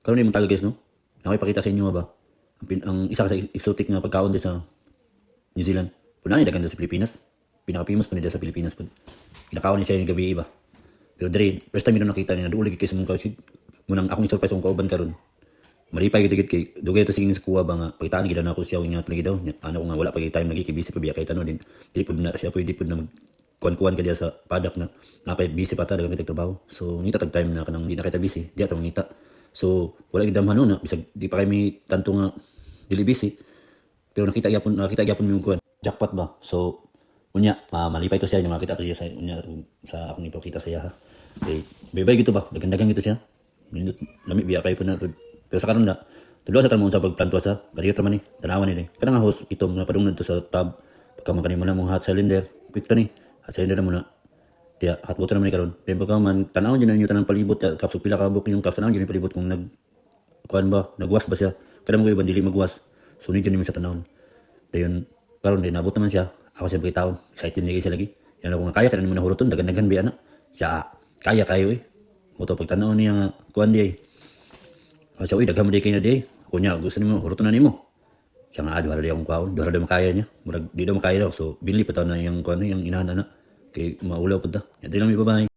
Karon ni mong taga guys no. Nakipakita sa inyo nga ba ang isa ka sa exotic nga pagkaon din sa New Zealand. Punani dagan sa Pilipinas. Pinaka-famous pa nila sa Pilipinas pud. Kinakaon ni siya yung gabi iba. Pero diri first time nila nakita ni naduuli kay sa mong kausid. Munang akong isurprise akong kauban karon. Malipay gid kay dugay to sige sa kuha ba nga pagitaan gid na ako siya ingat lagi daw. Ano ko nga wala pa time lagi kay busy pa biya kay tanong din. Di pud na siya pwede pud na kuan-kuan ka diya sa padak na napay busy pa ta dagang kitag trabaho. So ngita tag time na kanang di na kita busy, di ato ngita. So wala gid damhan na bisag di pa kami tanto nga dili busy. Pero nakita gyapon mi kuan. Jackpot ba? So unya malipay to siya yung makita to siya sa unya sa akong ipakita sa iya ha. Okay, bye-bye gito ba? Dagan-dagan gito siya. Minut lami biya kay pud na pero sa karon na tudlo sa tamon sa pagplanto sa kadiyo man ni tanawan ni kana nga host itom na padungnan to sa tab pagka man kanimo na mong hot cylinder quick to ni hot cylinder na muna tiya hot water naman ni karon pero pagka man tanawon din ninyo tanang palibot kapsuk pila ka buk yung kapsuk tanawon din palibot kung nag kuan ba nagwas ba siya kada mo iban dili magwas sunod din sa tanawon dayon karon din nabot naman siya ako siya bitaw excited ni siya lagi yan ako nga kaya kada mo na huruton dagan-dagan biya na siya kaya kayo mo to pagtanaw niya nga kuan di siya, uy, daghang mo di kayo na di. Ako niya, gusto nimo, huruto na nimo. Siya nga, duha rin akong kwaon. Duha rin makaya niya. Murag, di daw makaya daw. So, binili pa tayo na yung kuan yung inahana na. Kay maulaw po ta. Yan din lang, bye-bye.